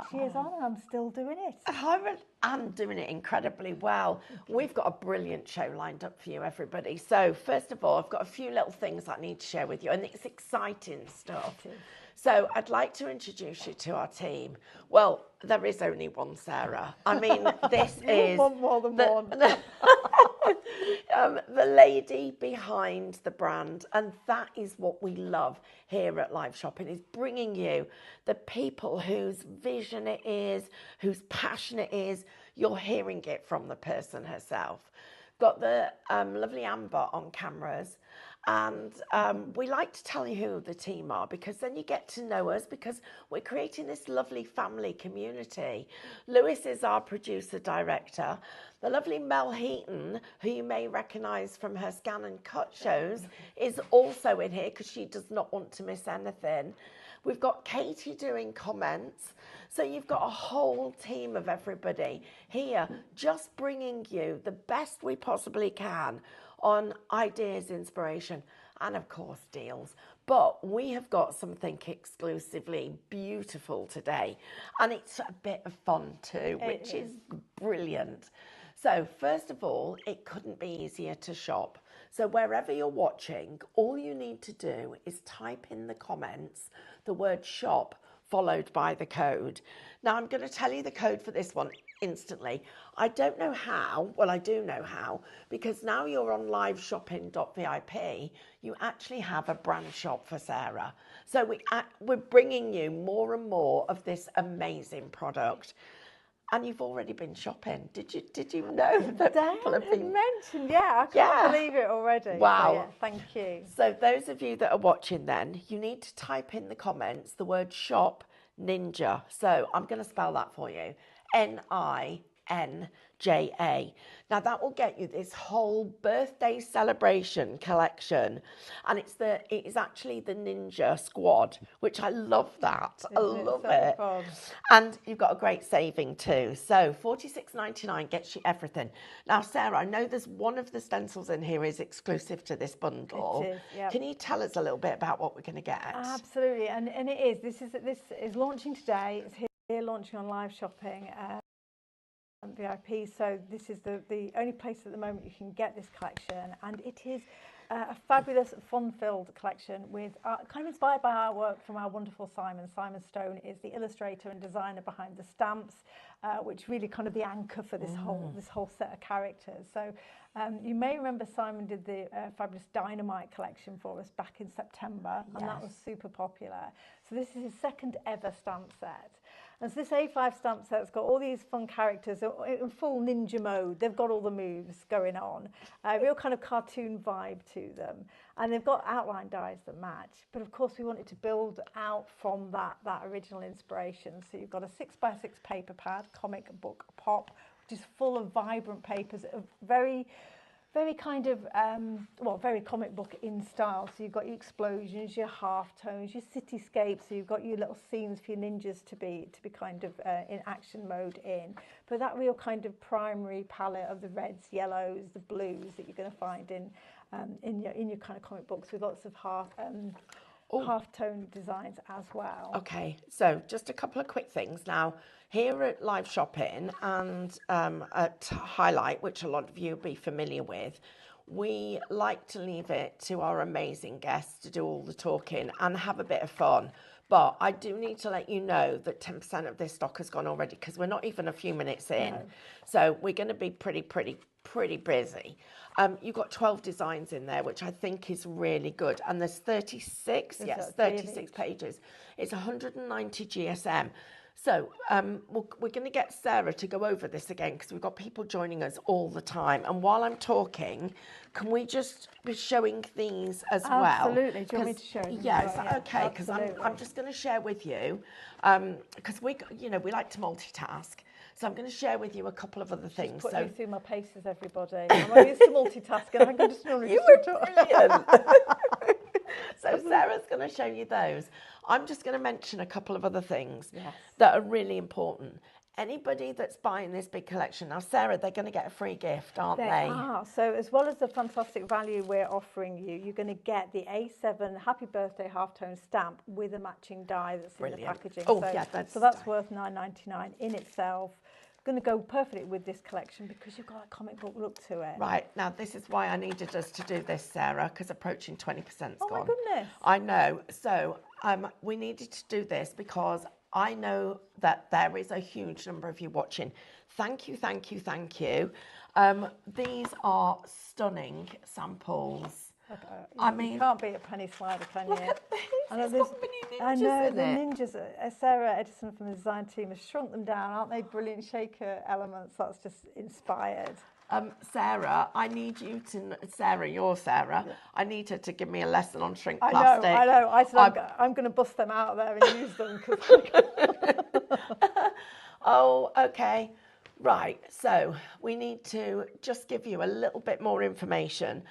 6 years on and I'm still doing it. I'm doing it incredibly well. We've got a brilliant show lined up for you, everybody. So first of all, I've got a few little things I need to share with you, and it's exciting stuff. So I'd like to introduce you to our team. Well, there is only one Sarah. I mean, this is want more than one. The lady behind the brand, and that is what we love here at Live Shopping, is bringing you the people whose vision it is, whose passion it is. You're hearing it from the person herself. Got the lovely Amber on cameras. And we like to tell you who the team are, because then you get to know us, because we're creating this lovely family community. Lewis is our producer director. The lovely Mel Heaton, who you may recognise from her Scan and Cut shows, is also in here because she does not want to miss anything. We've got Katie doing comments. So you've got a whole team of everybody here just bringing you the best we possibly can on ideas, inspiration, and of course deals. But we have got something exclusively beautiful today, and it's a bit of fun too, which is brilliant. So first of all, it couldn't be easier to shop. So wherever you're watching, all you need to do is type in the comments the word shop followed by the code. Now I'm going to tell you the code for this one instantly. I don't know how, well I do know how, because now you're on liveshopping.vip, you actually have a brand shop for Sarah. So we're bringing you more and more of this amazing product. And you've already been shopping. Did you know that people have been mentioned? Yeah, I can't believe it already. Wow. So, yeah, thank you. So those of you that are watching then, you need to type in the comments the word shop ninja. So I'm going to spell that for you. NINJA. Now that will get you this whole birthday celebration collection, and it is actually the Ninja Squad, which I love that. I love it. Fun. And you've got a great saving too. So $46.99 gets you everything. Now Sarah, I know there's one of the stencils in here is exclusive to this bundle. It is, yeah. Can you tell us a little bit about what we're going to get? Absolutely, and it is. This is launching today. It's here launching on Live Shopping. VIP, so this is the only place at the moment you can get this collection, and it is a fabulous, fun-filled collection with kind of inspired by our work from our wonderful Simon. Simon Stone is the illustrator and designer behind the stamps, which really kind of the anchor for this whole set of characters. So you may remember Simon did the fabulous Dynamite collection for us back in September, and that was super popular. So this is his second ever stamp set. And so this A5 stamp set's got all these fun characters in full ninja mode. They've got all the moves going on, real kind of cartoon vibe to them. And they've got outline dies that match. But of course, we wanted to build out from that original inspiration. So you've got a 6x6 paper pad, comic book pop, which is full of vibrant papers, of very kind of, very comic book in style. So you've got your explosions, your half tones, your cityscapes. So you've got your little scenes for your ninjas to be kind of in action mode in. But that real kind of primary palette of the reds, yellows, the blues that you're going to find in your kind of comic books with lots of half-tone designs as well. Okay, so just a couple of quick things now. Here at Live Shopping and at Highlight, which a lot of you will be familiar with, we like to leave it to our amazing guests to do all the talking and have a bit of fun. But I do need to let you know that 10% of this stock has gone already, because we're not even a few minutes in. No. So we're going to be pretty busy. You've got 12 designs in there, which I think is really good. And there's 36 pages. It's 190 GSM. So we're going to get Sarah to go over this again, because we've got people joining us all the time. And while I'm talking, can we just be showing these as well? Absolutely. Do you want me to show them? Yes, okay, because I'm just going to share with you, because we like to multitask. So I'm going to share with you a couple of other things. Put me through my paces, everybody. I'm not used to multitasking. I can just You were brilliant. So Sarah's going to show you those. I'm just going to mention a couple of other things Yes. that are really important. Anybody that's buying this big collection, now Sarah, they're going to get a free gift, aren't they? They are. So as well as the fantastic value we're offering you, you're going to get the A7 Happy Birthday halftone stamp with a matching die that's in the packaging. Oh, so, yeah, so that's worth £9.99 in itself. Going to go perfectly with this collection because you've got a comic book look to it. Right, now this is why I needed us to do this, Sarah, because approaching 20%'s gone. Oh my goodness. I know. So we needed to do this because I know that there is a huge number of you watching. Thank you, thank you, thank you. These are stunning samples. Okay. I mean, you can't beat a penny slider, can look you? at these. I know It's got mini ninjas I know in the it. ninjas. Sarah Edison from the design team has shrunk them down. Aren't they brilliant shaker elements? That's just inspired. Sarah, I need you to, Sarah, you're Sarah. Yeah. I need her to give me a lesson on shrink I plastic. know. I said I'm going to bust them out there and use them. Oh, okay. Right. So we need to just give you a little bit more information.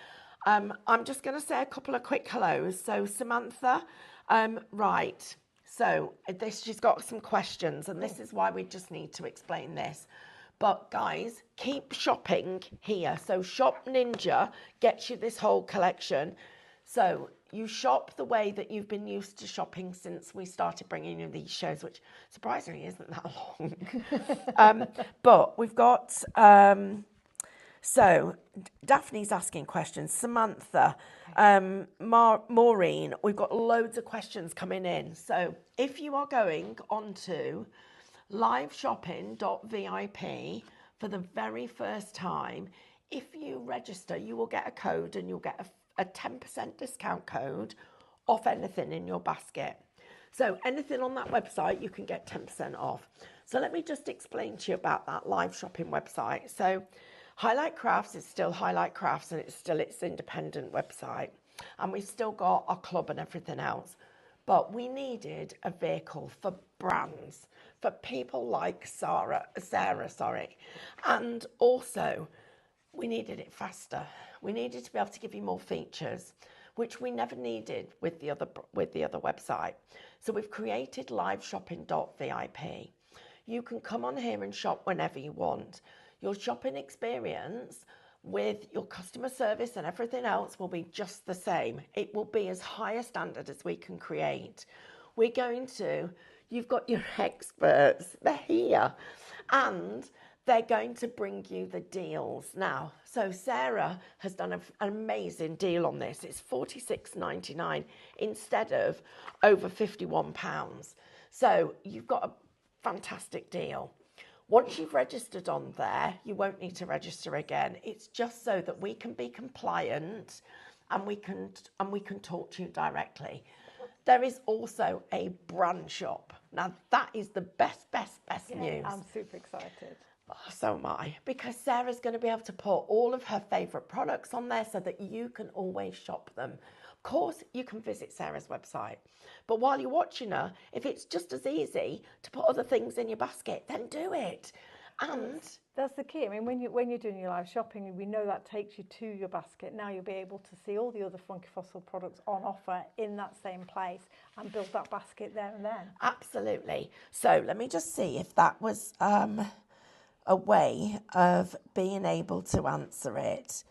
I'm just going to say a couple of quick hellos. So Samantha, right. So she's got some questions, and this is why we just need to explain this. But guys, keep shopping here. So Shop Ninja gets you this whole collection. So you shop the way that you've been used to shopping since we started bringing you these shows, which surprisingly isn't that long. But we've got, so Daphne's asking questions. Samantha, Maureen, we've got loads of questions coming in. So if you are going onto liveshopping.vip for the very first time, if you register, you will get a code and you'll get a 10% discount code off anything in your basket. So anything on that website, you can get 10% off. So let me just explain to you about that live shopping website. So Highlight Crafts is still Highlight Crafts, and it's still its independent website. And we've still got our club and everything else. But we needed a vehicle for brands, for people like Sarah, and also we needed it faster. We needed to be able to give you more features, which we never needed with the other website. So we've created liveshopping.vip. You can come on here and shop whenever you want. Your shopping experience with your customer service and everything else will be just the same. It will be as high a standard as we can create. You've got your experts, they're here, and they're going to bring you the deals now. So Sarah has done an amazing deal on this. It's $46.99 instead of over £51. So you've got a fantastic deal. Once you've registered on there, you won't need to register again. It's just so that we can be compliant and we can talk to you directly. There is also a brand shop. Now that is the best news. I'm super excited. Oh, so am I, because Sarah's going to be able to put all of her favourite products on there so that you can always shop them. Of course, you can visit Sarah's website, but while you're watching her, if it's just as easy to put other things in your basket, then do it. And that's the key. I mean, when you're doing your live shopping, we know that takes you to your basket. Now you'll be able to see all the other Funky Fossil products on offer in that same place and build that basket there and then. Absolutely. So let me just see if that was a way of being able to answer it.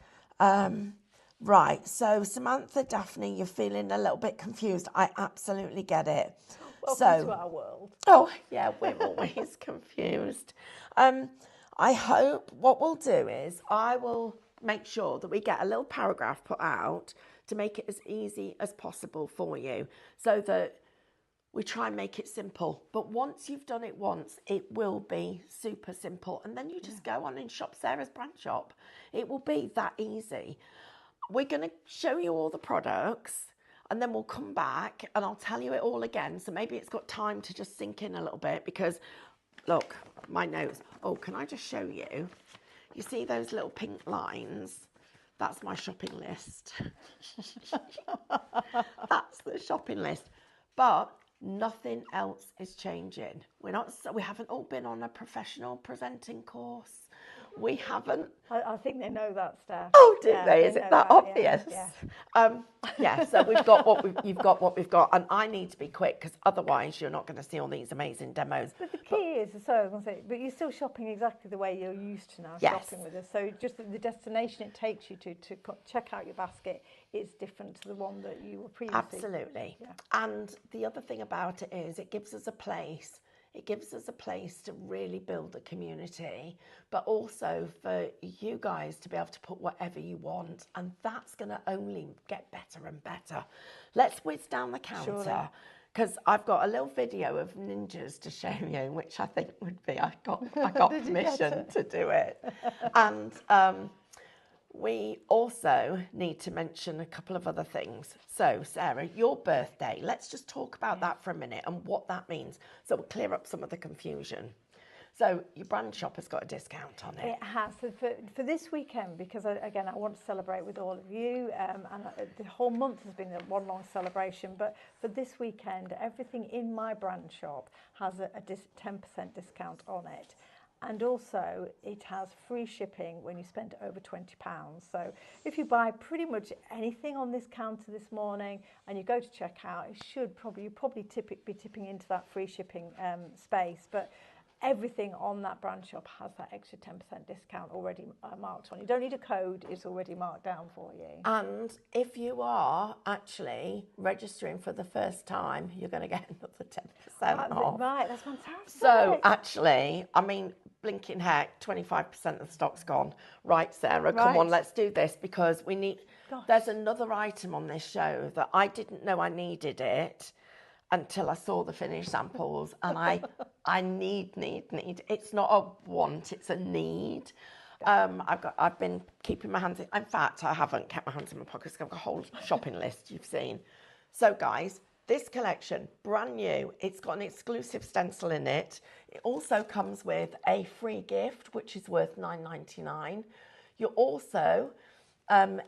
Right, so Samantha, Daphne, you're feeling a little bit confused. I absolutely get it. Welcome to our world. Oh, yeah, we're always confused. I hope what we'll do is I will make sure that we get a little paragraph put out to make it as easy as possible for you so that we try and make it simple. But once you've done it once, it will be super simple. And then you just go on and shop Sarah's brand shop. It will be that easy. We're going to show you all the products and then we'll come back and I'll tell you it all again. So maybe it's got time to just sink in a little bit because, look, my nose. Oh, can I just show you? You see those little pink lines? That's my shopping list. That's the shopping list. But nothing else is changing. We haven't all been on a professional presenting course. We haven't. I think they know that, Steph. Oh, do Yeah, they? Is know it that obvious? Yeah. Yeah, so you've got what we've got, and I need to be quick because otherwise you're not going to see all these amazing demos. But the key is, so I was going to say, but you're still shopping exactly the way you're used to now shopping with us. So just the destination it takes you to check out your basket is different to the one that you were previously. Absolutely. Yeah. And the other thing about it is it gives us a place. It gives us a place to really build a community, but also for you guys to be able to put whatever you want. And that's going to only get better and better. Let's whiz down the counter because I've got a little video of ninjas to show you, which I think would be, I got permission to do it. And we also need to mention a couple of other things. So, Sarah, your birthday, let's just talk about that for a minute and what that means. So we'll clear up some of the confusion. So your brand shop has got a discount on it. It has. So for this weekend, because again, I want to celebrate with all of you, and the whole month has been a one long celebration, but for this weekend, everything in my brand shop has a 10% discount on it. And also, it has free shipping when you spend over £20. So if you buy pretty much anything on this counter this morning and you go to checkout, you probably be tipping into that free shipping space. But everything on that brand shop has that extra 10% discount already marked on. You don't need a code, it's already marked down for you. And if you are actually registering for the first time, you're going to get another 10% off. Right, that's fantastic. So actually, I mean, blinking heck, 25% of the stock's gone. Right, Sarah, come on, let's do this because we need... Gosh. There's another item on this show that I didn't know I needed it until I saw the finished samples, and I need. It's not a want, it's a need. I've been keeping my hands in fact, I haven't kept my hands in my pockets. I've got a whole shopping list you've seen. So guys, this collection, brand new, it's got an exclusive stencil in it. It also comes with a free gift, which is worth $9.99. You're also...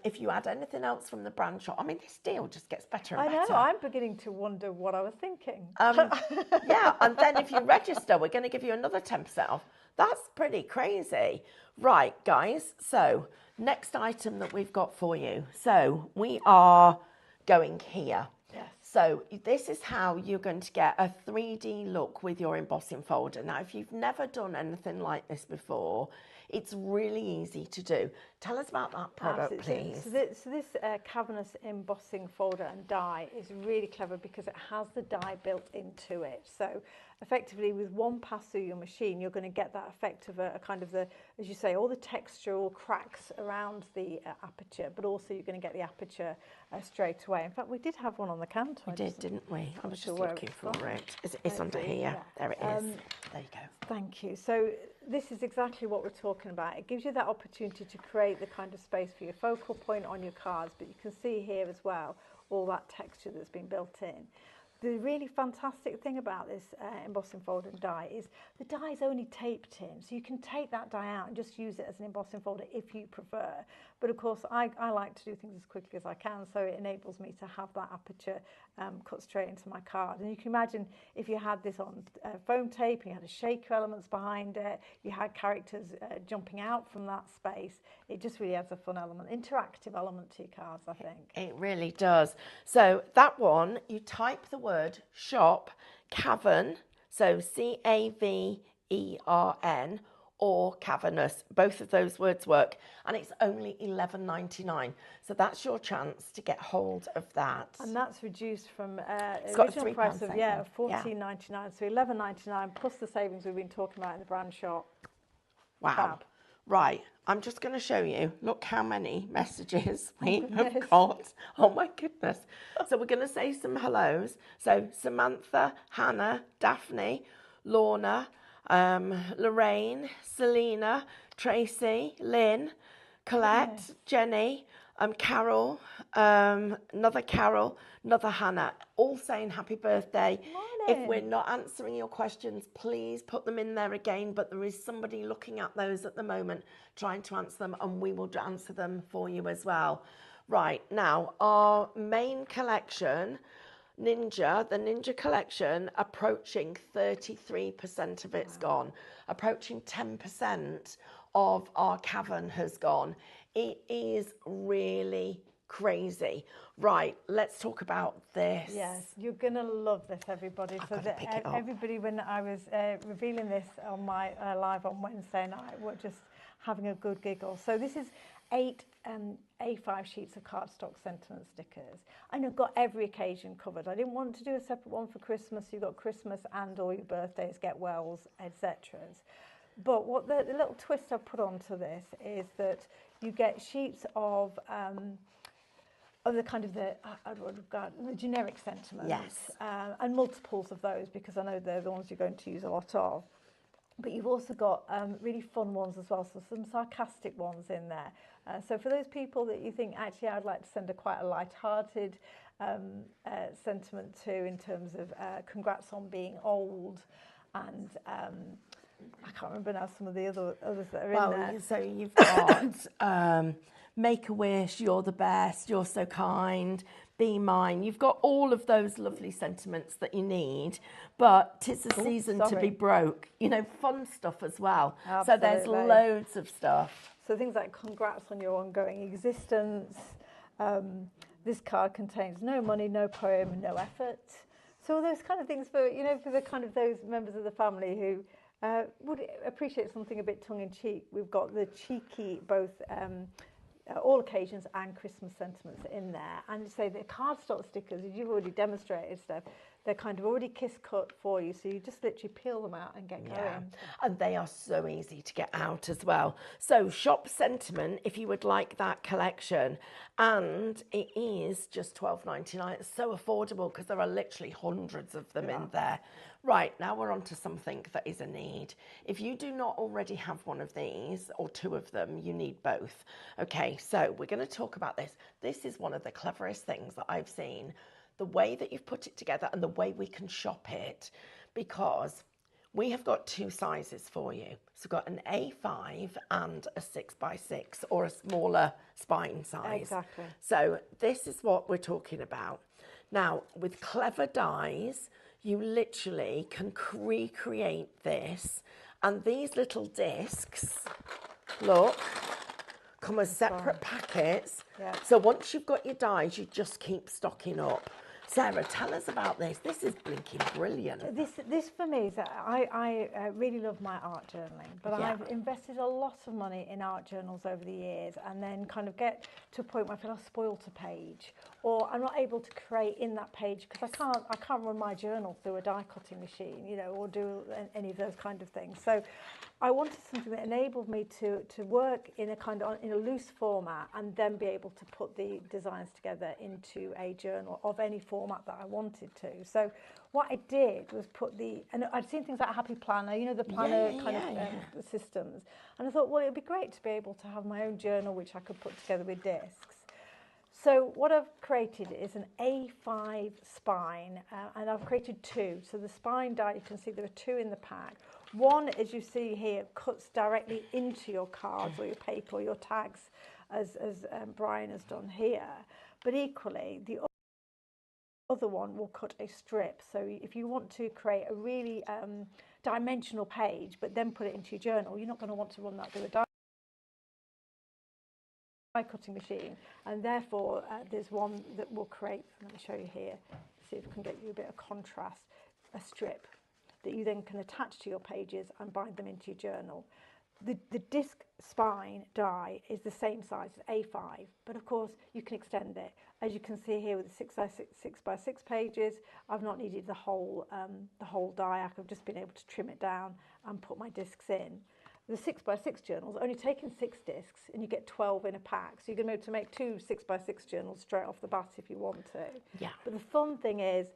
if you add anything else from the brand shop, I mean, this deal just gets better and better. I know, I'm beginning to wonder what I was thinking. Yeah, and then if you register, we're going to give you another 10% off. That's pretty crazy. Right, guys, so next item that we've got for you. So we are going here. Yes. So this is how you're going to get a 3D look with your embossing folder. Now, if you've never done anything like this before, it's really easy to do. Tell us about that product, please. So this cavernous embossing folder and die is really clever because it has the die built into it. So effectively, with one pass through your machine, you're going to get that effect of a kind of the, as you say, all the textural cracks around the aperture, but also you're going to get the aperture straight away. In fact, we did have one on the counter. We did, didn't we? I was just looking for it. It's under here. Yeah. There it is. There you go. Thank you. So this is exactly what we're talking about. It gives you that opportunity to create the kind of space for your focal point on your cards, but you can see here as well all that texture that's been built in. The really fantastic thing about this embossing folder and die is the die is only taped in, so you can take that die out and just use it as an embossing folder if you prefer. But of course, I like to do things as quickly as I can, so it enables me to have that aperture cut straight into my card. And you can imagine if you had this on foam tape and you had a shaker elements behind it, you had characters jumping out from that space, it just really adds a fun element, interactive element to your cards, I think. It really does. So that one, you type the word shop, cavern, so CAVERN, or cavernous. Both of those words work, and it's only $11.99. So that's your chance to get hold of that. And that's reduced from original price of $14.99, so $11.99 plus the savings we've been talking about in the brand shop. Wow. Fab. Right, I'm just going to show you. Look how many messages we have got. Oh my goodness. So we're going to say some hellos. So Samantha, Hannah, Daphne, Lorna, Lorraine, Selena, Tracy, Lynn, Colette, Jenny, Carol, another Carol, another Hannah, all saying happy birthday. If we're not answering your questions, please put them in there again, but there is somebody looking at those at the moment, trying to answer them, and we will answer them for you as well. Right, now, our main collection, the Ninja collection, approaching 33% of it's gone, approaching 10% of our cavern has gone. It is really crazy. Right, let's talk about this. Yes, you're going to love this, everybody. I've So gotta pick it up. everybody, when I was revealing this on my live on Wednesday night, were just having a good giggle. So this is 8 A5 sheets of cardstock sentiment stickers. And you've got every occasion covered. I didn't want to do a separate one for Christmas. You've got Christmas and all your birthdays, get wells, etc. But what the little twist I've put onto this is that you get sheets of the kind of the generic sentiments, Yes. and multiples of those, because I know they're the ones you're going to use a lot of. But you've also got really fun ones as well, so some sarcastic ones in there. So for those people that you think, actually, I'd like to send quite a light-hearted sentiment to, in terms of congrats on being old, and I can't remember now some of the others that are in there. So you've got Make a Wish, You're the Best, You're So Kind, Be Mine. You've got all of those lovely sentiments that you need, but 'tis the season to be broke. You know, fun stuff as well. Absolutely. So there's loads of stuff. So things like congrats on your ongoing existence. This card contains no money, no poem, no effort. So those kind of things for, for the kind of those members of the family who would appreciate something a bit tongue-in-cheek. We've got the cheeky, both all occasions and Christmas sentiments in there. And say the cardstock stickers, as you've already demonstrated, Steph, they're kind of already kiss cut for you, so you just literally peel them out and get going. And they are so easy to get out as well. So shop Sentiment if you would like that collection, and it is just $12.99. It's so affordable because there are literally hundreds of them in there. Right, now we're on to something that is a need. If you do not already have one of these, or 2 of them, you need both. Okay, so we're going to talk about this. This is one of the cleverest things that I've seen. The way that you've put it together and the way we can shop it, because we have got 2 sizes for you. So we've got an A5 and a 6x6, or a smaller spine size. Exactly. So this is what we're talking about. Now, with clever dies, you literally can recreate this, and these little discs, look, come as separate packets. So once you've got your dies, you just keep stocking up. Sarah, tell us about this. This is blinking brilliant. This for me is, I really love my art journaling, but I've invested a lot of money in art journals over the years, and then kind of get to a point where I feel I've spoilt a page, or I'm not able to create in that page because I can't run my journal through a die cutting machine, or do any of those kind of things. So I wanted something that enabled me to work in a loose format, and then be able to put the designs together into a journal of any format that I wanted to. So what I did was and I'd seen things like Happy Planner, the planner of systems, and I thought, well, it'd be great to be able to have my own journal which I could put together with discs. So what I've created is an A5 spine, and I've created 2. So the spine die, you can see there are 2 in the pack. One, as you see here, cuts directly into your cards or your paper or your tags, as Brian has done here. But equally, the other one will cut a strip. So if you want to create a really dimensional page, but then put it into your journal, you're not going to want to run that through a die cutting machine, and therefore there's one that will create, let me show you here, see if I can get you a bit of contrast, a strip that you then can attach to your pages and bind them into your journal. The disc spine die is the same size as A5, but of course you can extend it. As you can see here with the 6x6 pages, I've not needed the whole die. I've just been able to trim it down and put my discs in. The 6x6 journals only taking 6 discs, and you get 12 in a pack. So you're going to be able to make 2 6x6 journals straight off the bat if you want to. Yeah. But the fun thing is,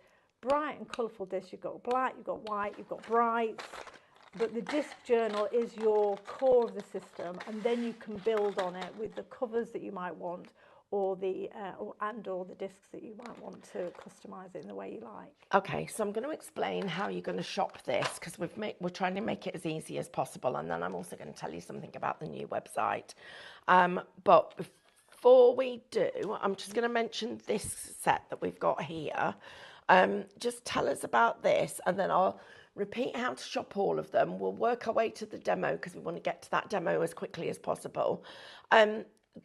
bright and colourful discs. You've got black, you've got white, you've got bright. But the disc journal is your core of the system, and then you can build on it with the covers that you might want, or the discs that you might want to customise it in the way you like. Okay, so I'm going to explain how you're going to shop this, because we're trying to make it as easy as possible, and then I'm also going to tell you something about the new website. But before we do, I'm just going to mention this set that we've got here. Just tell us about this, and then I'll repeat how to shop all of them. We'll work our way to the demo because we want to get to that demo as quickly as possible.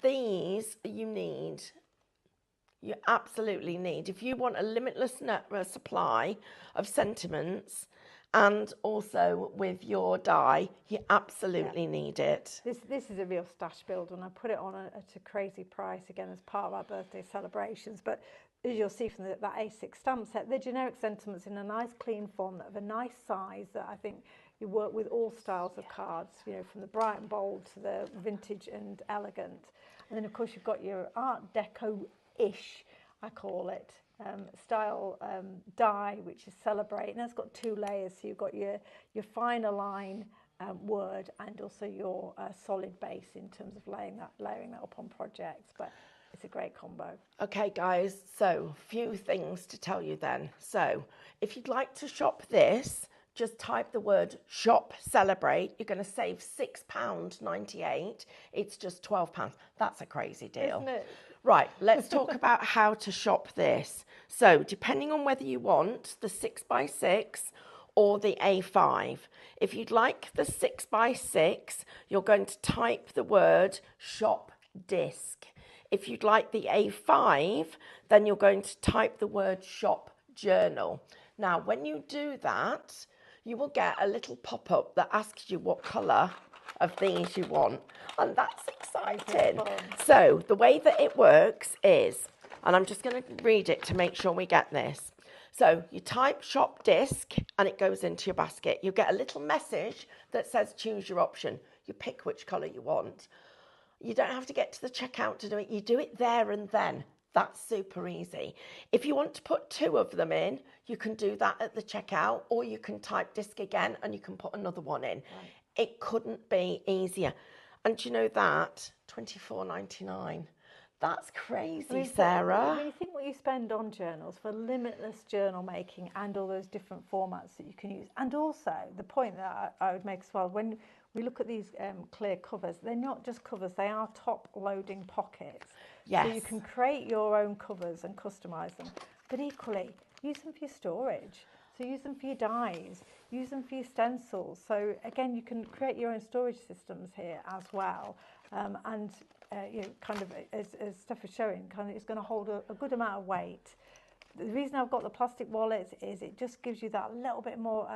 These you absolutely need. If you want a limitless supply of sentiments and also with your die, you absolutely need it. This is a real stash builder, and I put it on at a crazy price again as part of our birthday celebrations. But as you'll see from that A6 stamp set, they're generic sentiments in a nice clean font of a nice size that I think you work with all styles of cards, you know, from the bright and bold to the vintage and elegant. And then of course you've got your Art Deco-ish, I call it, style die, which is Celebrate, and that's got 2 layers. So you've got your finer line word and also your solid base in terms of layering that up on projects. But it's a great combo. Okay, guys, so few things to tell you then. So if you'd like to shop this, just type the word shop Celebrate. You're going to save £6.98. It's just £12. That's a crazy deal. Isn't it? Right, let's talk about how to shop this. So depending on whether you want the 6x6 or the A5, if you'd like the 6x6, you're going to type the word shop disc. If you'd like the A5, then you're going to type the word shop journal. Now, when you do that, you will get a little pop-up that asks you what colour of these you want, and that's exciting. So the way that it works is, and I'm just going to read it to make sure we get this. So you type shop disc and it goes into your basket. You get a little message that says choose your option. You pick which colour you want. You don't have to get to the checkout to do it. You do it there and then. That's super easy. If you want to put 2 of them in, you can do that at the checkout, or you can type disc again and you can put another one in. Right. It couldn't be easier. And do you know that? £24.99. That's crazy, Sarah. When you think what you spend on journals for limitless journal making and all those different formats that you can use, and also the point that I would make as well, when we look at these clear covers, they're not just covers, they are top loading pockets. Yes. So you can create your own covers and customise them, but equally use them for your storage. So use them for your dies, use them for your stencils. So again, you can create your own storage systems here as well. And you know, kind of as Steph was showing, kind of it's going to hold a good amount of weight. The reason I've got the plastic wallets is it just gives you that little bit more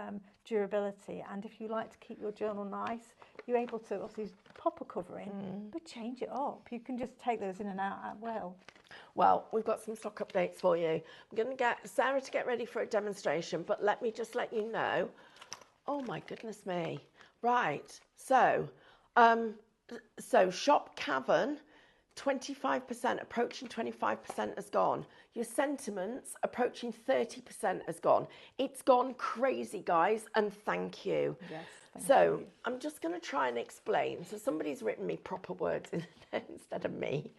durability. And if you like to keep your journal nice, you're able to obviously pop a cover in, but change it up. You can just take those in and out at will. Well, we've got some stock updates for you. I'm going to get Sarah to get ready for a demonstration, but let me just let you know. Oh my goodness me. Right. So Shop Cavern, 25%, approaching 25% has gone. Your sentiments, approaching 30% has gone. It's gone crazy, guys, and thank you. Yes, thank you. I'm just going to try and explain. So somebody's written me proper words instead of me,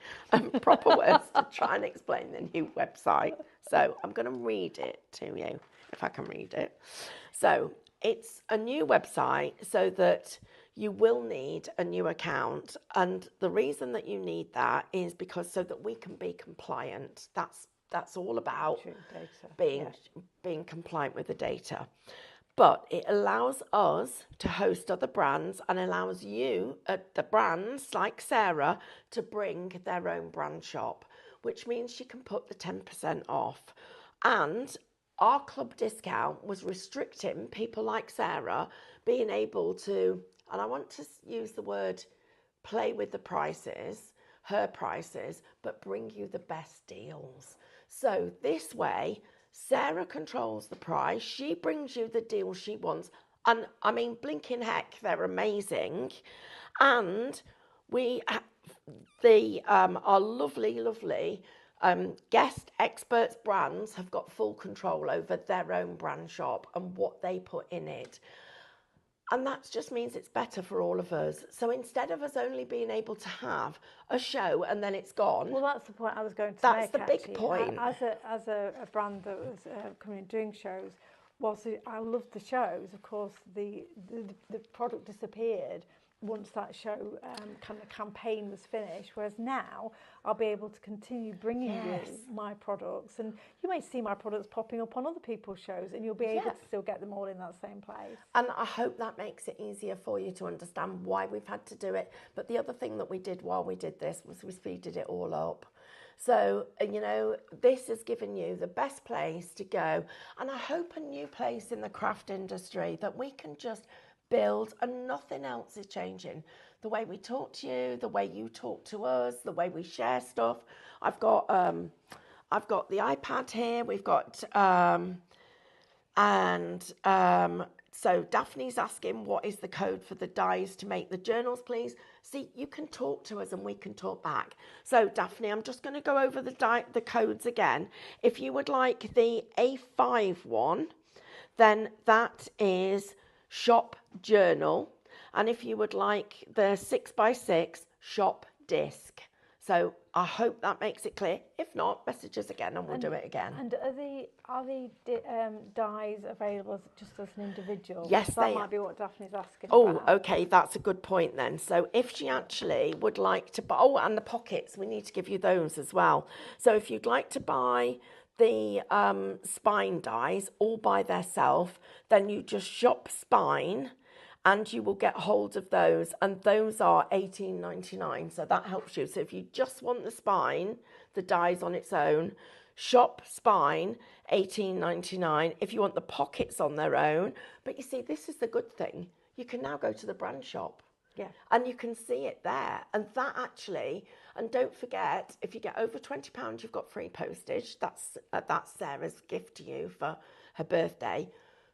proper words to try and explain the new website. So I'm going to read it to you, if I can read it. So it's a new website so that you will need a new account, and the reason that you need that is because so that we can be compliant. That's all about being compliant with the data. But it allows us to host other brands and allows you, the brands like Sarah, to bring their own brand shop, which means you can put the 10% off. And our club discount was restricting people like Sarah being able to, and I want to use the word play with the prices, her prices, but bring you the best deals. So this way, Sarah controls the price. She brings you the deal she wants. And I mean, blinking heck, they're amazing. And our lovely guest experts brands have got full control over their own brand shop and what they put in it. And that just means it's better for all of us. So instead of us only being able to have a show and then it's gone. Well, that's the point I was going to make. That's the actually. big point. As a brand that was coming and doing shows, whilst I loved the shows, of course, the product disappeared. once that show kind of campaign was finished, whereas now I'll be able to continue bringing you my products, and you may see my products popping up on other people's shows, and you'll be able to still get them all in that same place. And I hope that makes it easier for you to understand why we've had to do it. But the other thing that we did while we did this was we speeded it all up. So, you know, this has given you the best place to go, and I hope a new place in the craft industry that we can just build, and nothing else is changing. The way we talk to you, the way you talk to us, the way we share stuff. I've got the iPad here. We've got so Daphne's asking, what is the code for the dies to make the journals, please? See, you can talk to us and we can talk back. So Daphne, I'm just going to go over the codes again. If you would like the A5 one, then that is shop journal. And if you would like the 6x6, shop disc. So I hope that makes it clear. If not, message us again and we'll do it again. And are the dies available just as an individual? Yes, that might be what Daphne's asking Oh, about. okay, that's a good point then. So if she actually would like to buy, and the pockets, we need to give you those as well. So if you'd like to buy the spine dies all by themselves, then you just shop spine, and you will get hold of those, and those are $18.99, so that helps you. So if you just want the spine, the dies on its own, shop spine, $18.99. If you want the pockets on their own, but you see, this is the good thing. You can now go to the brand shop. Yeah. And you can see it there. And that actually, and don't forget, if you get over £20, you've got free postage. That's Sarah's gift to you for her birthday.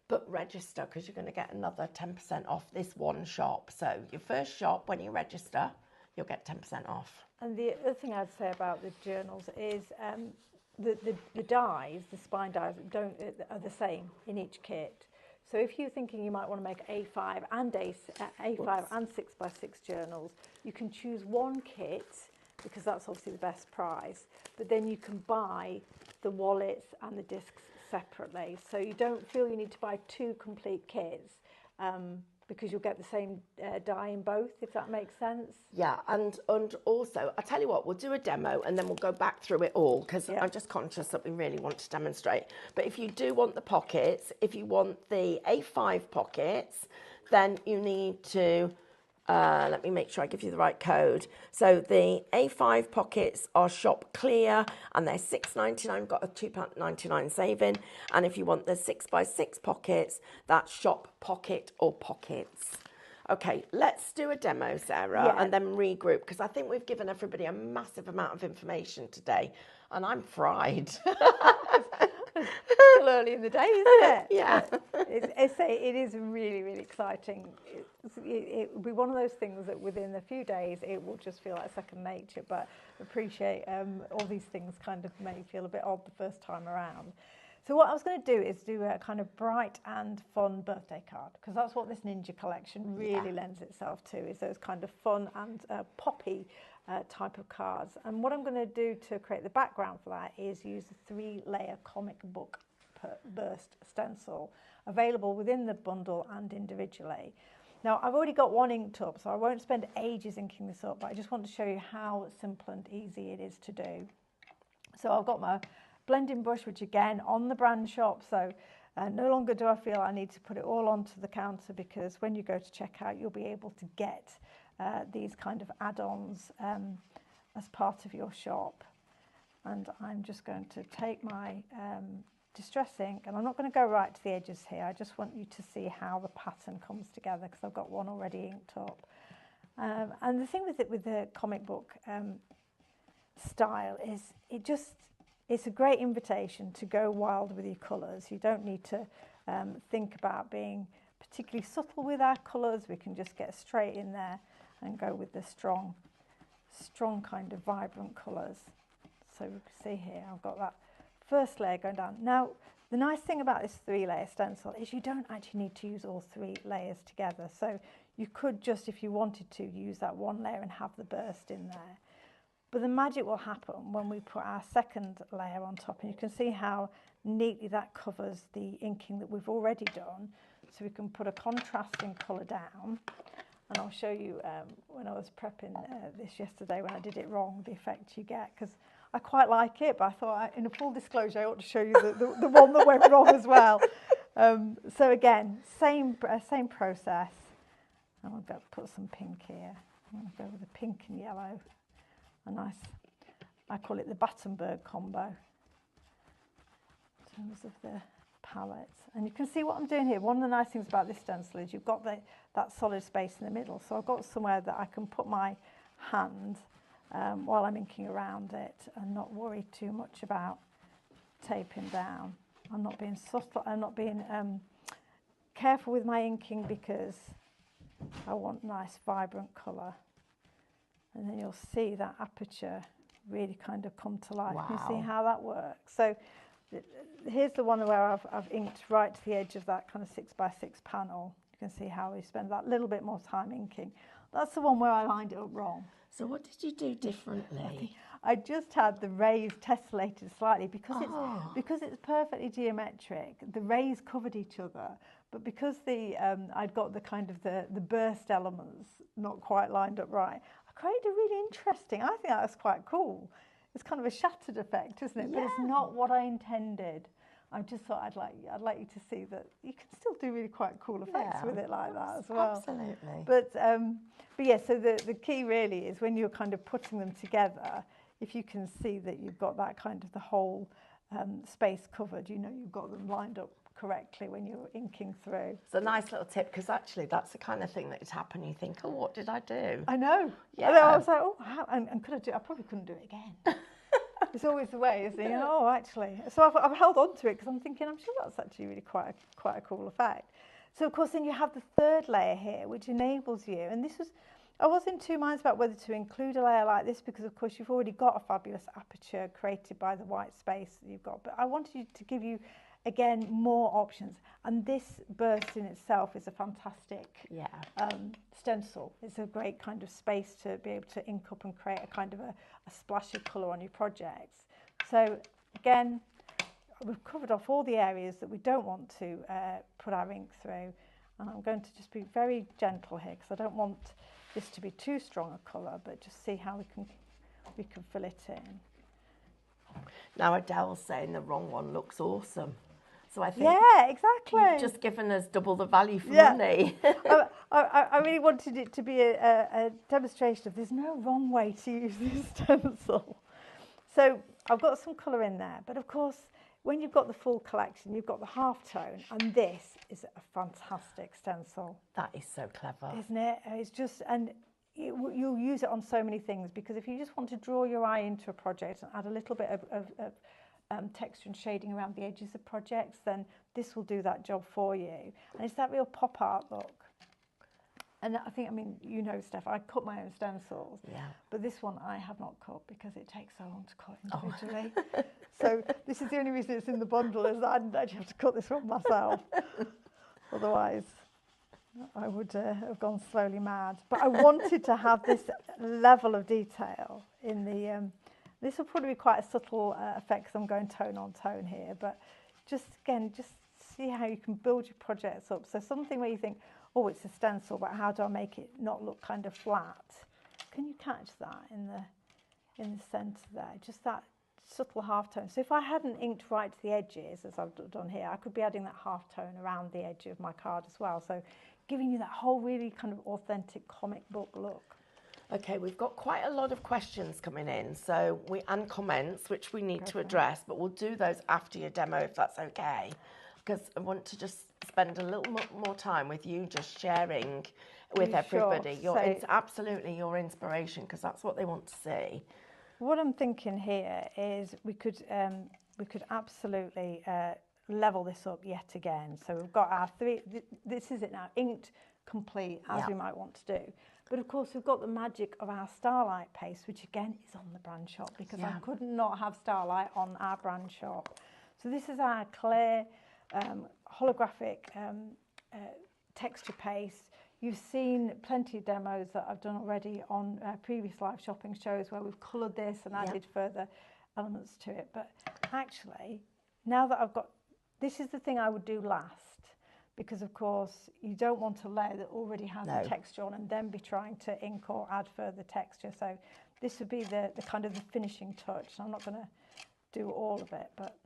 But register, because you're going to get another 10% off this one shop. So your first shop, when you register, you'll get 10% off. And the other thing I'd say about the journals is the dies, the spine dies, are the same in each kit. So if you're thinking you might want to make A5 and A5 and 6x6 journals, you can choose one kit, because that's obviously the best price, but then you can buy the wallets and the discs separately. So you don't feel you need to buy two complete kits, because you'll get the same die in both, if that makes sense. Yeah, and also, I tell you what, we'll do a demo and then we'll go back through it all, because I'm just conscious that we really want to demonstrate. But if you do want the pockets, if you want the A5 pockets, then you need to, let me make sure I give you the right code. So the A5 pockets are shop clear, and they're $6.99, got a £2.99 saving. And if you want the 6x6 pockets, that's shop pocket or pockets. Okay, let's do a demo, Sarah, and then regroup, because I think we've given everybody a massive amount of information today, and I'm fried. Still early in the day, isn't it? Yeah. It is really, really exciting. It will be one of those things that within a few days it will just feel like second nature, but appreciate all these things kind of may feel a bit odd the first time around. So what I was going to do is do a kind of bright and fun birthday card, because that's what this Ninja collection really lends itself to, is those kind of fun and poppy type of cards. And what I'm going to do to create the background for that is use a 3-layer comic book burst stencil available within the bundle and individually. Now, I've already got one inked up, so I won't spend ages inking this up, but I just want to show you how simple and easy it is to do. So I've got my blending brush, which again on the brand shop, so no longer do I feel I need to put it all onto the counter, because when you go to checkout you'll be able to get these kind of add-ons as part of your shop. And I'm just going to take my distress ink, and I'm not going to go right to the edges here. I just want you to see how the pattern comes together, because I've got one already inked up. And the thing with the comic book style is it's a great invitation to go wild with your colours. You don't need to think about being particularly subtle with our colours. We can just get straight in there and go with the strong kind of vibrant colours. So we can see here, I've got that first layer going down. Now, the nice thing about this 3-layer stencil is you don't actually need to use all 3 layers together. So you could just, if you wanted to, use that one layer and have the burst in there. But the magic will happen when we put our second layer on top, and you can see how neatly that covers the inking that we've already done. So we can put a contrasting colour down, And I'll show you when I was prepping this yesterday, when I did it wrong, the effect you get, because I quite like it, but I thought, in a full disclosure, I ought to show you the one that went wrong as well. So again, same process. I'm going to put some pink here. I'm going to go with the pink and yellow. A nice, I call it the Battenberg combo in terms of the palettes. And you can see what I'm doing here. One of the nice things about this stencil is you've got that solid space in the middle. So I've got somewhere that I can put my hand while I'm inking around it and not worry too much about taping down. I'm not being subtle, I'm not being careful with my inking because I want nice vibrant colour. And then you'll see that aperture really kind of come to life. Wow. You see how that works. So here's the one where I've inked right to the edge of that kind of 6x6 panel. You can see how we spend that little bit more time inking. That's the one where I lined it up wrong. So what did you do differently? I just had the rays tessellated slightly because it's perfectly geometric. The rays covered each other, but because I'd got the kind of the burst elements not quite lined up right, I created a really interesting. I think that's quite cool. It's kind of a shattered effect, isn't it? Yeah. But it's not what I intended. I just thought I'd like you to see that you can still do really quite cool effects with it like that as well. Absolutely. But yeah, so the key really is when you're kind of putting them together, if you can see that you've got that kind of the whole space covered, you know you've got them lined up correctly when you're inking through. It's a nice little tip because actually that's the kind of thing that would happen. You think, oh, what did I do? I know. Yeah. And then I was like, oh, and could I do? I probably couldn't do it again. It's always the way, isn't it? Oh, actually. So I've held on to it because I'm thinking, I'm sure that's actually really quite a cool effect. So of course, then you have the third layer here, which enables you. And I was in two minds about whether to include a layer like this because, of course, you've already got a fabulous aperture created by the white space that you've got. But I wanted you to give you, again, more options. And this burst in itself is a fantastic stencil. It's a great kind of space to be able to ink up and create a kind of a splash of colour on your projects. So, again, we've covered off all the areas that we don't want to put our ink through. And I'm going to just be very gentle here because I don't want this to be too strong a colour, but just see how we can fill it in. Now Adele's saying the wrong one looks awesome. So I think exactly. you've just given us double the value for money. I really wanted it to be a demonstration of there's no wrong way to use this stencil. So I've got some colour in there, but of course, when you've got the full collection, you've got the half tone, and this is a fantastic stencil. That is so clever. Isn't it? It's just, and you'll use it on so many things, because if you just want to draw your eye into a project and add a little bit of texture and shading around the edges of projects, then this will do that job for you. And it's that real pop art look. And I mean, you know, Steph, I cut my own stencils, but this one I have not cut because it takes so long to cut individually. So this is the only reason it's in the bundle, is that I didn't actually have to cut this one myself. Otherwise, I would have gone slowly mad. But I wanted to have this level of detail in the... this will probably be quite a subtle effect because I'm going tone on tone here, but just see how you can build your projects up. So something where you think, oh, it's a stencil, but how do I make it not look kind of flat? Can you catch that in the centre there? Just that subtle half tone. So if I hadn't inked right to the edges, as I've done here, I could be adding that half tone around the edge of my card as well. So giving you that whole really kind of authentic comic book look. Okay, we've got quite a lot of questions coming in, and comments, which we need to address, but we'll do those after your demo if that's okay. Because I want to just spend a little more time with you, just sharing with everybody. It's absolutely your inspiration, because that's what they want to see. What I'm thinking here is we could absolutely level this up yet again. So we've got our this is it now, inked, complete, as we might want to do. But of course, we've got the magic of our Starlight paste, which again is on the brand shop, because I could not have Starlight on our brand shop. So this is our clear holographic texture paste. You've seen plenty of demos that I've done already on previous live shopping shows where we've coloured this and added further elements to it. But actually, now that I've got, this is the thing I would do last. because of course you don't want a layer that already has No. the texture on and then be trying to ink or add further texture. So this would be the kind of the finishing touch. I'm not going to do all of it, but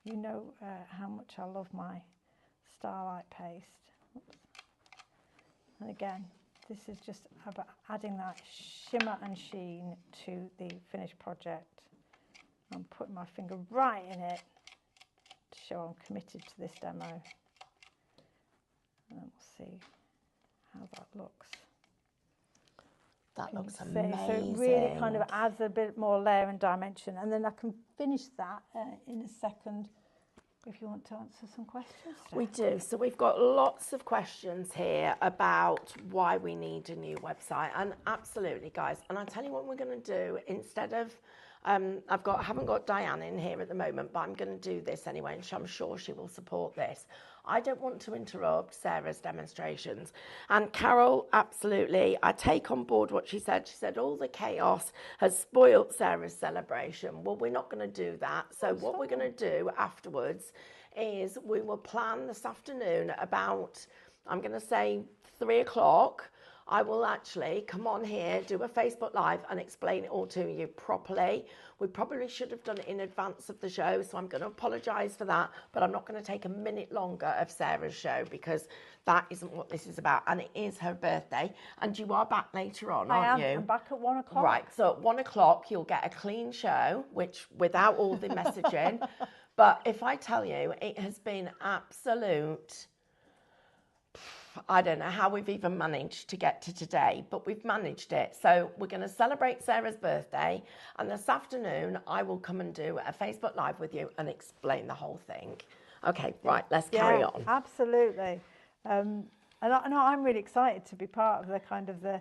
you know how much I love my Starlight paste. Oops. And again, this is just about adding that shimmer and sheen to the finished project. I'm putting my finger right in it to show I'm committed to this demo. And we'll see how that looks. That Can looks you see? amazing. So it really kind of adds a bit more layer and dimension. And then I can finish that in a second if you want to answer some questions. We do. So we've got lots of questions here about why we need a new website. And absolutely, guys. And I'll tell you what we're going to do instead of. I haven't got Diane in here at the moment, but I'm going to do this anyway, and I'm sure she will support this. I don't want to interrupt Sarah's demonstrations. And Carol, absolutely, I take on board what she said. She said all the chaos has spoilt Sarah's celebration. Well, we're not going to do that. So what we're going to do afterwards is we will plan this afternoon about, I'm going to say 3 o'clock. I will actually come on here, do a Facebook Live and explain it all to you properly. We probably should have done it in advance of the show, so I'm going to apologise for that, but I'm not going to take a minute longer of Sarah's show because that isn't what this is about, and it is her birthday, and you are back later on, aren't you? I'm back at 1 o'clock. Right, so at 1 o'clock you'll get a clean show, which without all the messaging, but if I tell you, it has been absolute... I don't know how we've even managed to get to today, but we've managed it. So we're going to celebrate Sarah's birthday, and this afternoon I will come and do a Facebook Live with you and explain the whole thing. Okay, right, let's carry on. Absolutely. And I'm really excited to be part of the kind of the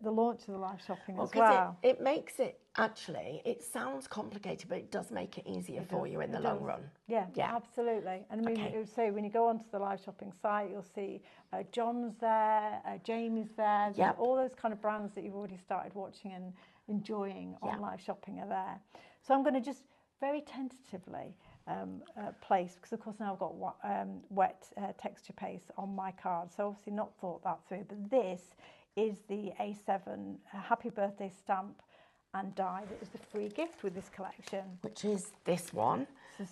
launch of the live shopping as well. It makes it, actually, it sounds complicated, but it does make it easier for you in the long run. Yeah, absolutely. And I mean, it would say when you go onto the live shopping site, you'll see John's there, Jamie's there, all those kind of brands that you've already started watching and enjoying on live shopping are there. So I'm going to just very tentatively place, because of course now I've got wet texture paste on my card, so obviously not thought that through, but this is the A7 Happy Birthday stamp and die that is the free gift with this collection. Which is this one. So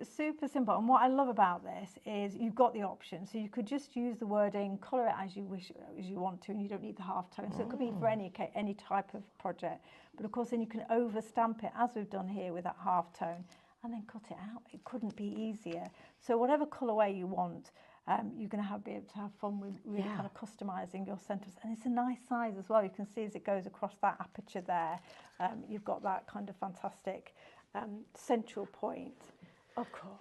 super simple. And what I love about this is you've got the option. So you could just use the wording, colour it as you wish, as you want to, and you don't need the half tone. So it could be for any type of project. But of course then you can over stamp it as we've done here with that half tone and then cut it out. It couldn't be easier. So whatever colourway you want, you're going to be able to have fun with really kind of customising your centres. And it's a nice size as well. You can see as it goes across that aperture there, you've got that kind of fantastic central point. Of course,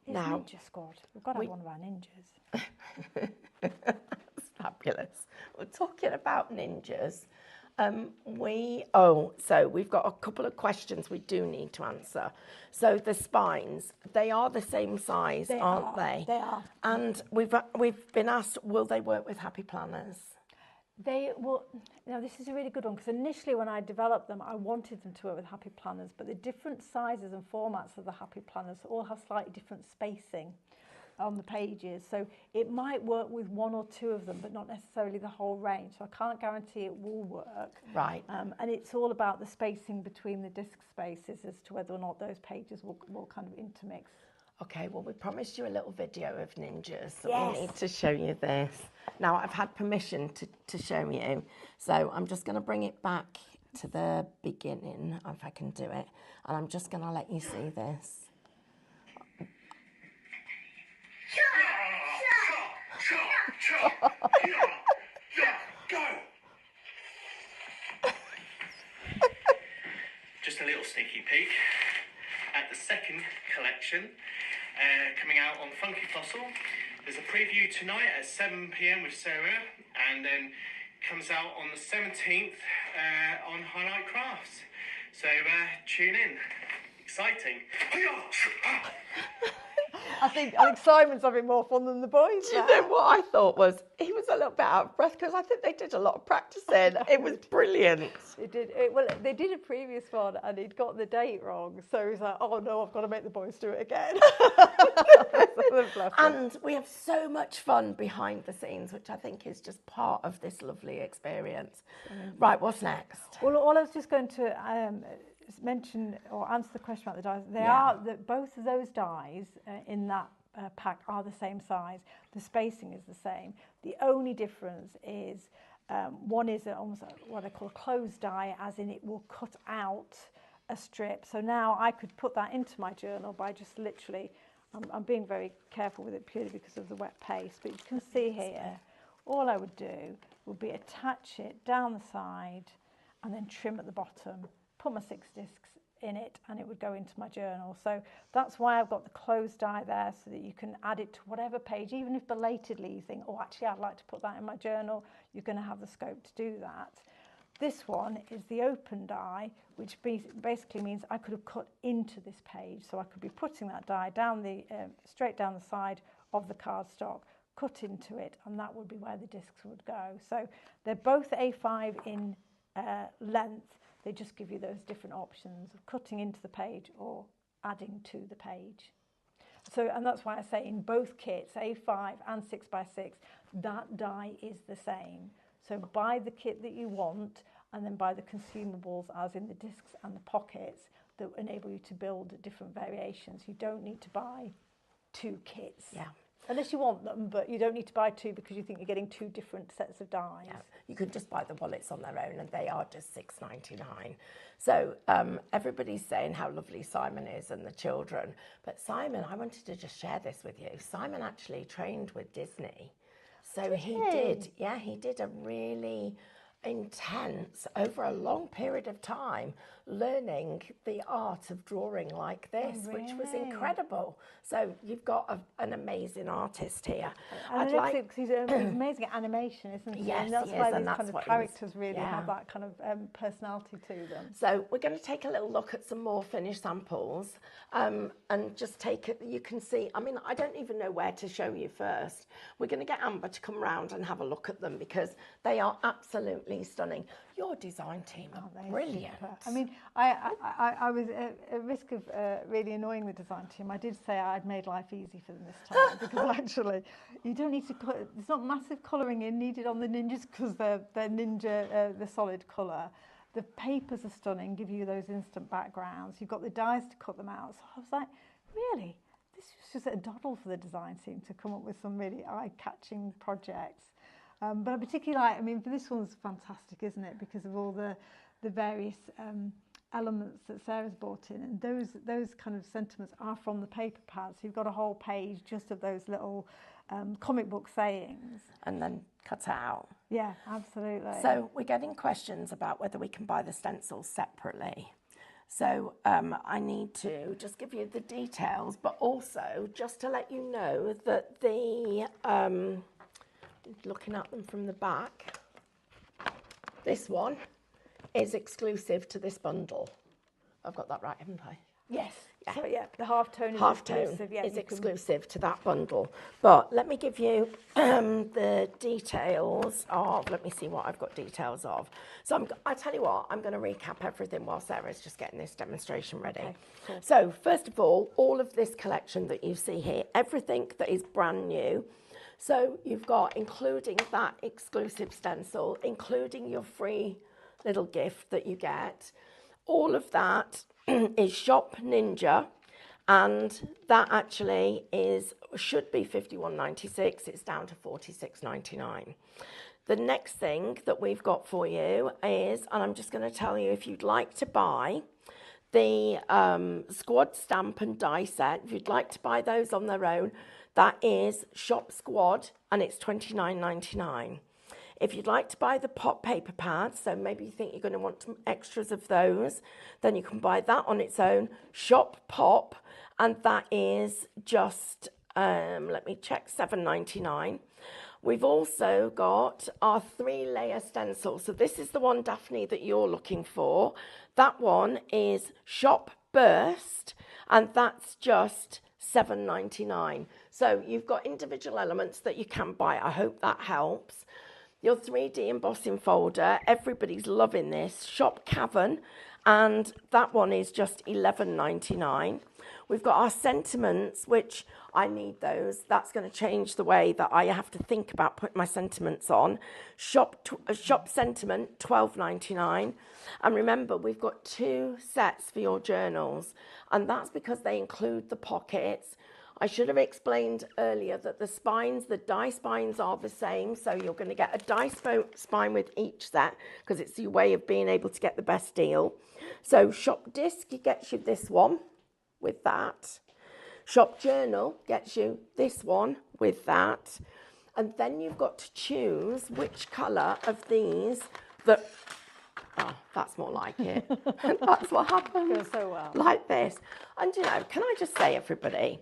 it's Ninja Squad. We've got to have one of our ninjas. That's fabulous. We're talking about ninjas. So we've got a couple of questions we do need to answer. So the spines, they are the same size, aren't they? They are. And we've been asked, will they work with Happy Planners? They will. Now this is a really good one, because initially when I developed them, I wanted them to work with Happy Planners, but the different sizes and formats of the Happy Planners all have slightly different spacing on the pages, so it might work with 1 or 2 of them, but not necessarily the whole range. So I can't guarantee it will work. Right. And it's all about the spacing between the disc spaces as to whether or not those pages will kind of intermix. Okay, well, we promised you a little video of ninjas, so we need to show you this. Now, I've had permission to show you, so I'm just going to bring it back to the beginning, if I can do it, and I'm just going to let you see this. Go! Just a little sneaky peek at the second collection coming out on Funky Fossil. There's a preview tonight at 7 p.m. with Sarah, and then comes out on the 17th on Highlight Crafts. So tune in. Exciting. I think Simon's having more fun than the boys Do now. you know what I thought was he was a little bit out of breath because I think they did a lot of practicing. It was brilliant. They did well. They did a previous one, and he'd got the date wrong. So he's like, "Oh no, I've got to make the boys do it again." Bless him. And we have so much fun behind the scenes, which I think is just part of this lovely experience. Right, what's next? Well, all I was just going to mention or answer the question about the dies. They are both of those dies in that pack are the same size. The spacing is the same. The only difference is one is almost what I call a closed die, as in it will cut out a strip. So now I could put that into my journal by just literally, I'm being very careful with it purely because of the wet paste, but you can see here, all I would do would be attach it down the side and then trim at the bottom, put my 6 discs in it, and it would go into my journal. So that's why I've got the closed die there, so that you can add it to whatever page, even if belatedly you think, oh, actually I'd like to put that in my journal, you're going to have the scope to do that. This one is the open die, which basically means I could have cut into this page. So I could be putting that die down straight down the side of the cardstock, cut into it, and that would be where the discs would go. So they're both A5 in length. They just give you those different options of cutting into the page or adding to the page. So, and that's why I say in both kits, A5 and 6x6, that die is the same. So buy the kit that you want, and then buy the consumables, as in the discs and the pockets, that enable you to build different variations. You don't need to buy 2 kits. Yeah. Unless you want them, but you don't need to buy 2 because you think you're getting 2 different sets of dies. Yeah. You could just buy the wallets on their own, and they are just $6.99. So everybody's saying how lovely Simon is and the children. But Simon, I wanted to just share this with you. Simon actually trained with Disney. So he did a really intense, over a long period of time, learning the art of drawing like this, which was incredible. So you've got an amazing artist here. And he's amazing at animation, isn't he? Yes, and that's he why is, and these kind that's of what he characters really have that kind of personality to them. So we're going to take a little look at some more finished samples, and just take it. You can see, I mean, I don't even know where to show you first. We're going to get Amber to come round and have a look at them because they are absolutely stunning. Your design team are brilliant. Super. I mean, I was at risk of really annoying the design team. I did say I'd made life easy for them this time because actually you don't need to, there's not massive colouring in needed on the ninjas because they're ninja, the solid colour. The papers are stunning, give you those instant backgrounds. You've got the dies to cut them out. So I was like, really? This was just a doddle for the design team to come up with some really eye-catching projects. But I particularly like, I mean, this one's fantastic, isn't it? Because of all the various elements that Sarah's brought in. And those kind of sentiments are from the paper pads. So you've got a whole page just of those little comic book sayings. And then cut it out. Yeah, absolutely. So we're getting questions about whether we can buy the stencils separately. So I need to just give you the details, but also just to let you know that the, looking at them from the back, this one is exclusive to this bundle. I've got that right, haven't I? Yes. Yeah. So yeah, the half-tone is exclusive. Yeah, is exclusive to that bundle. But let me give you the details of, let me see what I've got details of. So I tell you what, I'm going to recap everything while Sarah's just getting this demonstration ready. Okay, cool. So first of all of this collection that you see here, everything that is brand new. So you've got, including that exclusive stencil, including your free little gift that you get, all of that is Shop Ninja, and that actually should be $51.96. It's down to $46.99. The next thing that we've got for you is, and I'm just going to tell you, if you'd like to buy the Squad stamp and die set, if you'd like to buy those on their own, that is Shop Squad, and it's $29.99. If you'd like to buy the pop paper pads, so maybe you think you're going to want some extras of those, then you can buy that on its own, Shop Pop, and that is just, let me check, $7.99. We've also got our 3-layer stencil. So this is the one, Daphne, that you're looking for. That one is Shop Burst, and that's just $7.99. So you've got individual elements that you can buy. I hope that helps. Your 3D embossing folder, everybody's loving this. Shop Cavern, and that one is just $11.99. We've got our sentiments, which I need those. That's going to change the way that I have to think about putting my sentiments on. Shop Sentiment, $12.99. And remember, we've got 2 sets for your journals, and that's because they include the pockets. I should have explained earlier that the spines, the die spines are the same. So you're going to get a die spine with each set because it's your way of being able to get the best deal. So Shop Disc gets you this one with that. Shop Journal gets you this one with that. And then you've got to choose which colour of these that... Oh, that's more like it. That's what happens. Goes so well. Like this. And, you know, can I just say, everybody...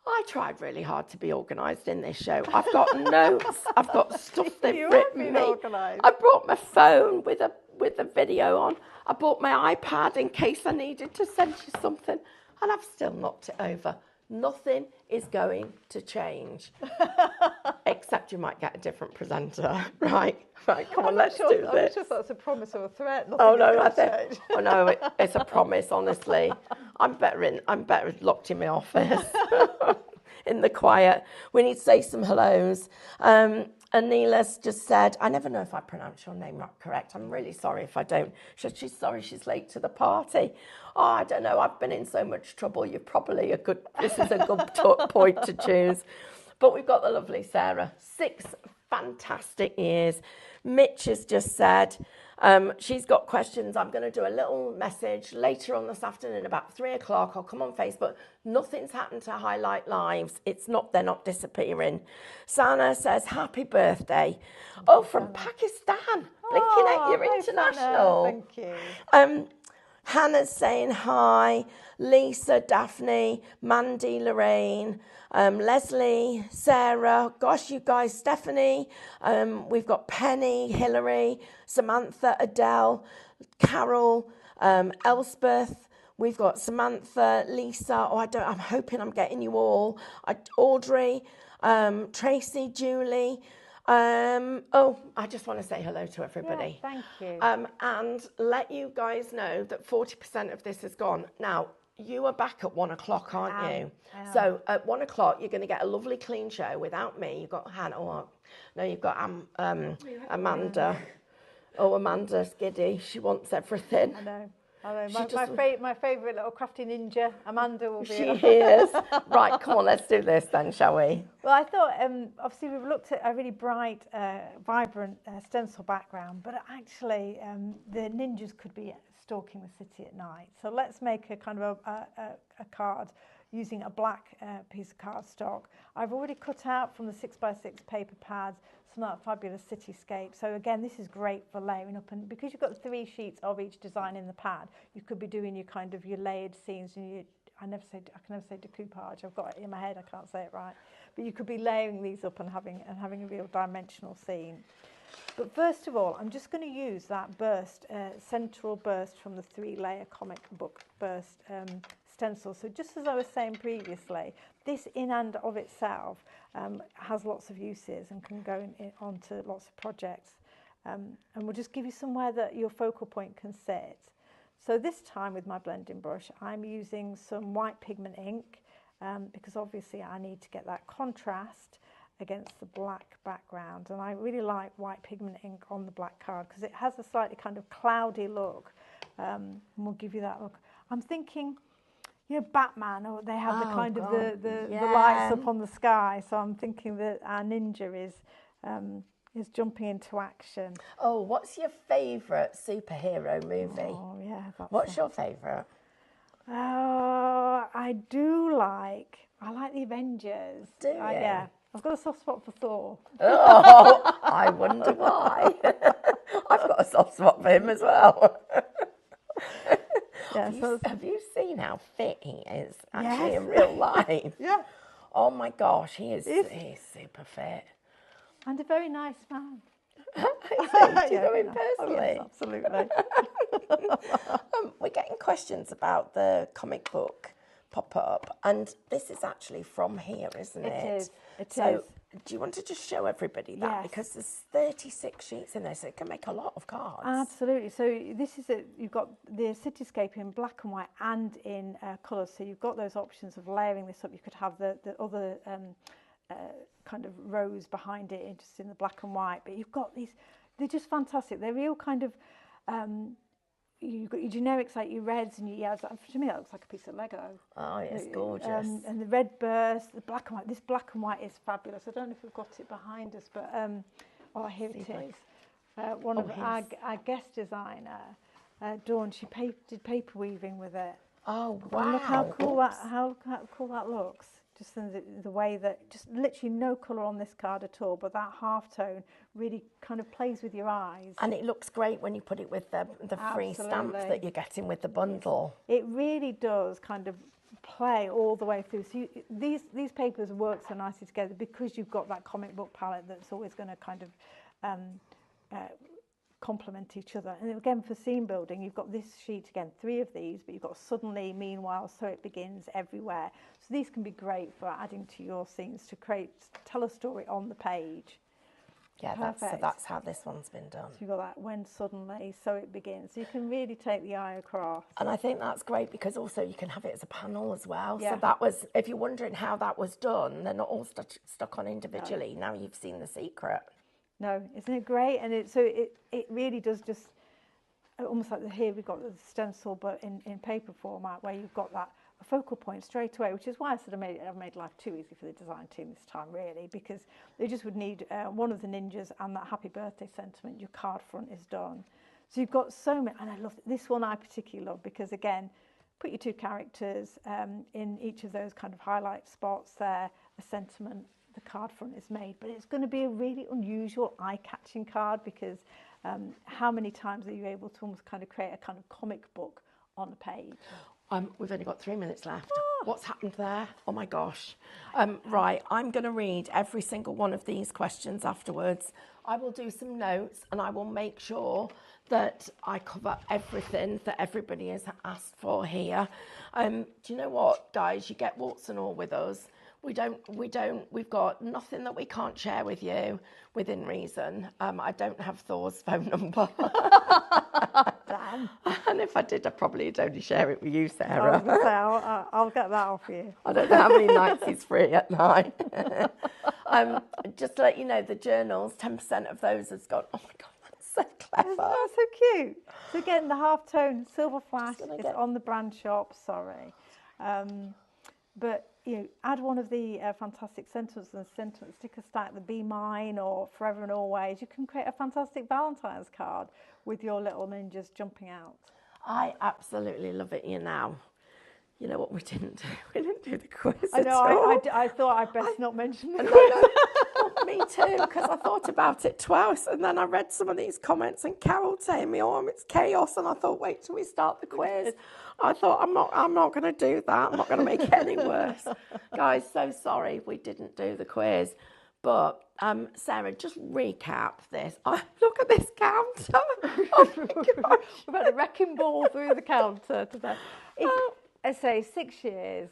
I tried really hard to be organised in this show. I've got notes. I've got stuff they've written me. Organised. I brought my phone with a video on. I brought my iPad in case I needed to send you something, and I've still knocked it over. Nothing is going to change, except you might get a different presenter. Right, come on, let's do this. I'm sure that's a promise or a threat. Oh no, it's a promise. Honestly, I'm better locked in my office, in the quiet. We need to say some hellos. Anila's just said, I never know if I pronounce your name correct. I'm really sorry if I don't. She's sorry she's late to the party. Oh, I don't know. I've been in so much trouble. This is a good point to choose. But we've got the lovely Sarah. 6 fantastic years. Mitch has just said, she's got questions. I'm going to do a little message later on this afternoon about 3 o'clock. I'll come on Facebook. Nothing's happened to Highlight Lives. They're not disappearing. Sana says, happy birthday. Oh, from Pakistan. Blinking at your international. Sana. Thank you. Hannah's saying hi. Lisa, Daphne, Mandy, Lorraine, Leslie, Sarah, gosh, you guys, Stephanie, we've got Penny, Hillary, Samantha, Adele, Carol, Elspeth, we've got Samantha, Lisa, I'm hoping I'm getting you all, Audrey, Tracy, Julie, I just want to say hello to everybody. Yeah, thank you. And let you guys know that 40% of this is gone. Now, you are back at 1 o'clock, aren't you? So at 1 o'clock, you're going to get a lovely clean show without me. You've got Hannah. No, you've got Amanda. Oh, Amanda's giddy. She wants everything. I know. My favourite little crafty ninja, Amanda, will be. She is. Right, come on, let's do this then, shall we? Well, I thought, obviously, we've looked at a really bright, vibrant stencil background, but actually, the ninjas could be stalking the city at night. So let's make a kind of a card using a black piece of cardstock. I've already cut out from the 6x6 paper pads some of that fabulous cityscape. So again, this is great for layering up, and because you've got 3 sheets of each design in the pad, you could be doing your layered scenes, and I can never say decoupage. I've got it in my head, I can't say it right. But you could be layering these up and having a real dimensional scene. But first of all, I'm just going to use that central burst from the 3-layer comic book burst stencil. So just as I was saying previously, this in and of itself has lots of uses and can go onto lots of projects. And we'll just give you somewhere that your focal point can sit. So this time with my blending brush, I'm using some white pigment ink because obviously I need to get that contrast against the black background, and I really like white pigment ink on the black card because it has a slightly kind of cloudy look, and we'll give you that look. I'm thinking, Batman, or they have the kind of the lights up on the sky, so I'm thinking that our ninja is jumping into action. Oh, what's your favourite superhero movie? Oh yeah, what's your favourite? Oh, I like the Avengers. Do you? Yeah. I've got a soft spot for Thor. Oh, I wonder why. I've got a soft spot for him as well. Yeah, have you seen how fit he is actually in real life? Yeah. Oh my gosh, he's super fit. And a very nice man. Do you know him personally? Oh, yes, absolutely. We're getting questions about the comic book pop up. And this is actually from here, isn't it? It is. It so, is. do you want to just show everybody that? Yes. Because there's 36 sheets in there, so it can make a lot of cards. Absolutely. So this is you've got the cityscape in black and white and in colours. So you've got those options of layering this up. You could have the other kind of rows behind it, just in the black and white. But you've got these. They're just fantastic. They're real kind of. You've got your generics like your reds and your yellows. To me, that looks like a piece of Lego. Oh, it's gorgeous. And the red burst, the black and white. This black and white is fabulous. I don't know if we've got it behind us, but here it is. One of our guest designer, Dawn, she did paper weaving with it. Oh, wow. And look how cool how cool that looks. Just in the way that, just literally no colour on this card at all, but that half tone really kind of plays with your eyes. And it looks great when you put it with the free stamp that you're getting with the bundle. It really does kind of play all the way through. So these papers work so nicely together because you've got that comic book palette that's always going to kind of complement each other. And again, for scene building, you've got this sheet again, 3 of these, but you've got suddenly, meanwhile, so it begins, everywhere. So these can be great for adding to your scenes to tell a story on the page. Yeah, that's how this one's been done. So you've got that when suddenly, so it begins. So you can really take the eye across. And I think that's great because also you can have it as a panel as well. Yeah. So that was, if you're wondering how that was done, they're not all stuck on individually. No. Now you've seen the secret. No, isn't it great? And it really does just, almost like here we've got the stencil, but in paper format, where you've got that focal point straight away, which is why I sort of I've made life too easy for the design team this time, really, because they just would need one of the ninjas and that happy birthday sentiment. Your card front is done. So you've got so many, and I love this one. I particularly love because, again, put your 2 characters in each of those kind of highlight spots there, a sentiment. The card front is made, but it's going to be a really unusual, eye-catching card because how many times are you able to almost kind of create a kind of comic book on the page? We've only got 3 minutes left. What's happened there? Oh my gosh. Right, I'm going to read every single one of these questions afterwards. I will do some notes and I will make sure that I cover everything that everybody has asked for here. Do you know what, guys? You get warts and all with us. We've got nothing that we can't share with you within reason. I don't have Thor's phone number. Damn. And if I did, I probably would only share it with you, Sarah. I'll get that off you. I don't know how many nights he's free at night. Just to let you know, the journals, 10% of those has gone, oh my God, that's so clever. That's so cute. So again, the half-tone silver flash is on the brand shop, sorry. But add one of the fantastic sentiments and sentiment sticker stack, the Be Mine or Forever and Always. You can create a fantastic Valentine's card with your little ninjas jumping out. I absolutely love it. You know what we didn't do? We didn't do the quiz. I know. at all. I thought I'd best not mention the quiz. No. Me too, because I thought about it twice, and then I read some of these comments, and Carol saying me, "Oh, it's chaos," and I thought, wait till we start the quiz. I thought I'm not going to do that. I'm not going to make it any worse, guys. So sorry we didn't do the quiz, but Sarah, just recap this. Look at this counter. Oh my gosh. We've had a wrecking ball through the counter today. I say 6 years.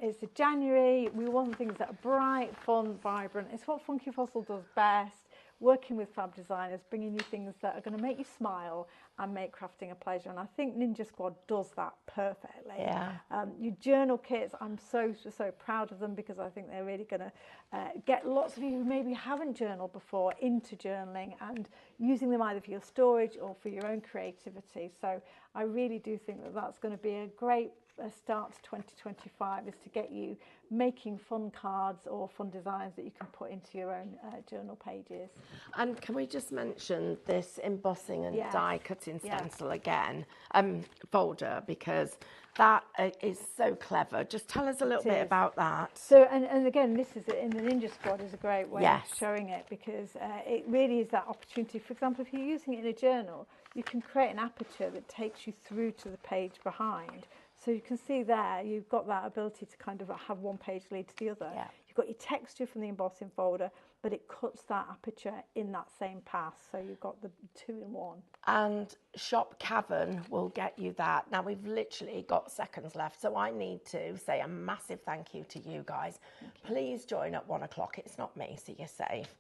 It's January. We want things that are bright, fun, vibrant. It's what Funky Fossil does best. Working with fab designers, bringing you things that are going to make you smile and make crafting a pleasure. And I think Ninja Squad does that perfectly. Yeah. Your journal kits, I'm so proud of them because I think they're really going to get lots of you who maybe haven't journaled before into journaling and using them either for your storage or for your own creativity. So I really do think that that's going to be a great start to 2025, is to get you making fun cards or fun designs that you can put into your own journal pages. And can we just mention this embossing and die cutting stencil again, folder, because that is so clever. Just tell us a little bit about that. So, and again, this is in the Ninja Squad is a great way of showing it, because it really is that opportunity. For example, if you're using it in a journal, you can create an aperture that takes you through to the page behind. So you can see there, you've got that ability to kind of have one page lead to the other. Yeah. You've got your texture from the embossing folder, but it cuts that aperture in that same pass. So you've got the 2-in-1. And Shop Cavern will get you that. Now we've literally got seconds left, so I need to say a massive thank you to you guys. Please join at 1 o'clock. It's not me, so you're safe.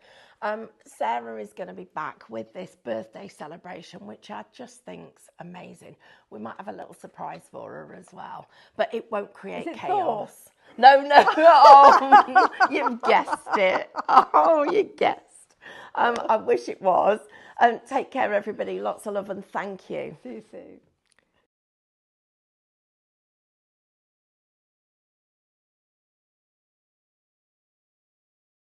Sarah is going to be back with this birthday celebration, which I just think's amazing. We might have a little surprise for her as well, but it won't create chaos. No. Oh, you've guessed it. Oh, you guessed. I wish it was. Take care, everybody. Lots of love and thank you. See you soon.